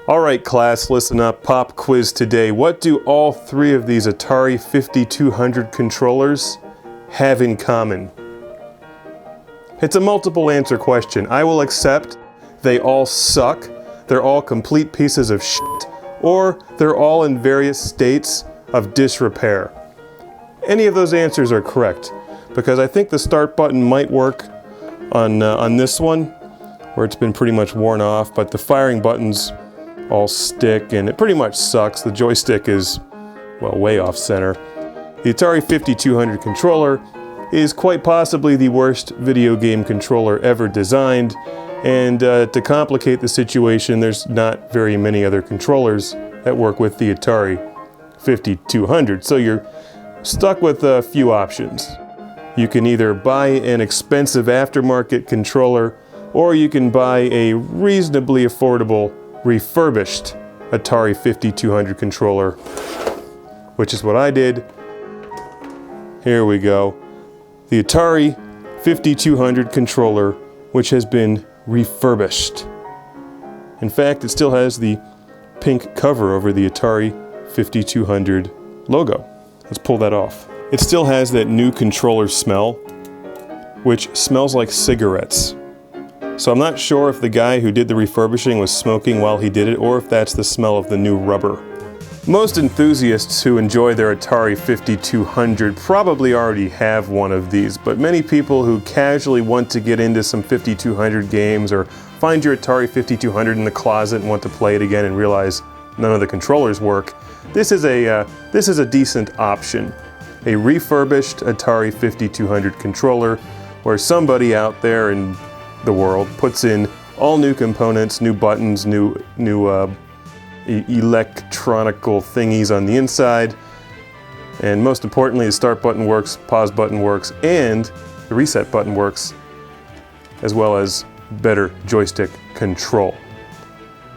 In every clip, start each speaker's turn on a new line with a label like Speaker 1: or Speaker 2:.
Speaker 1: All right, class, listen up. Pop quiz today. What do all three of these Atari 5200 controllers have in common? It's a multiple answer question. I will accept they all suck, they're all complete pieces of shit, or they're all in various states of disrepair. Any of those answers are correct, because I think the start button might work on this one, where it's been pretty much worn off, but the firing buttons all stick and it pretty much sucks. The joystick is, well, way off center. The Atari 5200 controller is quite possibly the worst video game controller ever designed, and to complicate the situation, there's not very many other controllers that work with the Atari 5200, so you're stuck with a few options. You can either buy an expensive aftermarket controller, or you can buy a reasonably affordable refurbished Atari 5200 controller, which is what I did. Here we go. The Atari 5200 controller, which has been refurbished. In fact, it still has the pink cover over the Atari 5200 logo. Let's pull that off. It still has that new controller smell, which smells like cigarettes. So I'm not sure if the guy who did the refurbishing was smoking while he did it, or if that's the smell of the new rubber. Most enthusiasts who enjoy their Atari 5200 probably already have one of these, but many people who casually want to get into some 5200 games, or find your Atari 5200 in the closet and want to play it again and realize none of the controllers work, this is a decent option. A refurbished Atari 5200 controller, where somebody out there in the world puts in all new components, new buttons, new electronical thingies on the inside, and most importantly, the start button works, pause button works, and the reset button works, as well as better joystick control.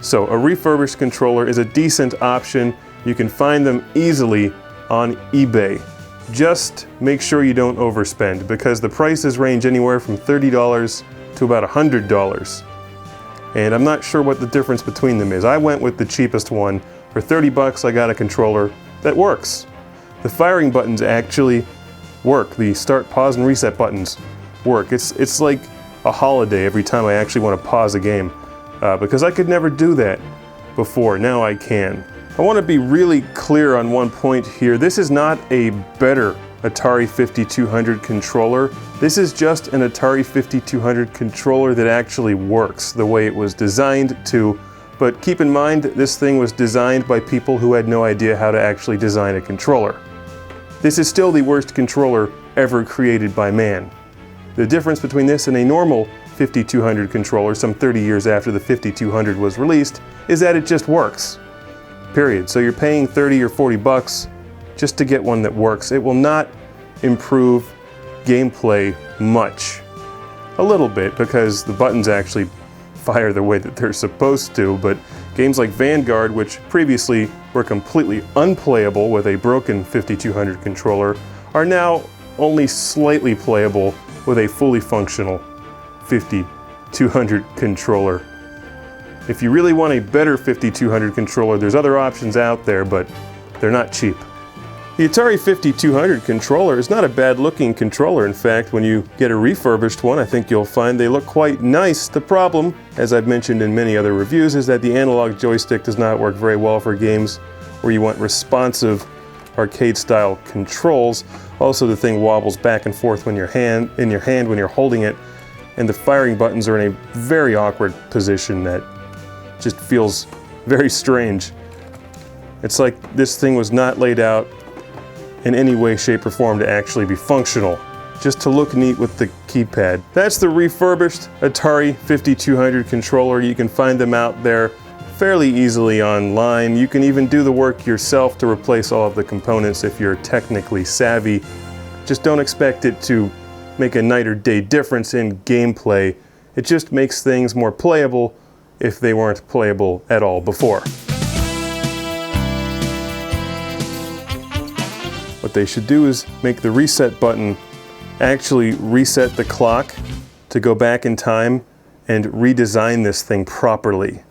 Speaker 1: So a refurbished controller is a decent option. You can find them easily on eBay. Just make sure you don't overspend, because the prices range anywhere from $30 to about $100. And I'm not sure what the difference between them is. I went with the cheapest one. For 30 bucks, I got a controller that works. The firing buttons actually work. The start, pause, and reset buttons work. It's like a holiday every time I actually want to pause a game, because I could never do that before. Now I can. I want to be really clear on one point here. This is not a better Atari 5200 controller. This is just an Atari 5200 controller that actually works the way it was designed to. But keep in mind, this thing was designed by people who had no idea how to actually design a controller. This is still the worst controller ever created by man. The difference between this and a normal 5200 controller, some 30 years after the 5200 was released, is that it just works. Period. So you're paying 30 or 40 bucks just to get one that works. It will not improve gameplay much. A little bit, because the buttons actually fire the way that they're supposed to, but games like Vanguard, which previously were completely unplayable with a broken 5200 controller, are now only slightly playable with a fully functional 5200 controller. If you really want a better 5200 controller, there's other options out there, but they're not cheap. The Atari 5200 controller is not a bad looking controller. In fact, when you get a refurbished one, I think you'll find they look quite nice. The problem, as I've mentioned in many other reviews, is that the analog joystick does not work very well for games where you want responsive arcade-style controls. Also, the thing wobbles back and forth when in your hand when you're holding it, and the firing buttons are in a very awkward position that just feels very strange. It's like this thing was not laid out in any way, shape, or form to actually be functional, just to look neat with the keypad. That's the refurbished Atari 5200 controller. You can find them out there fairly easily online. You can even do the work yourself to replace all of the components if you're technically savvy. Just don't expect it to make a night or day difference in gameplay. It just makes things more playable if they weren't playable at all before. What they should do is make the reset button actually reset the clock to go back in time and redesign this thing properly.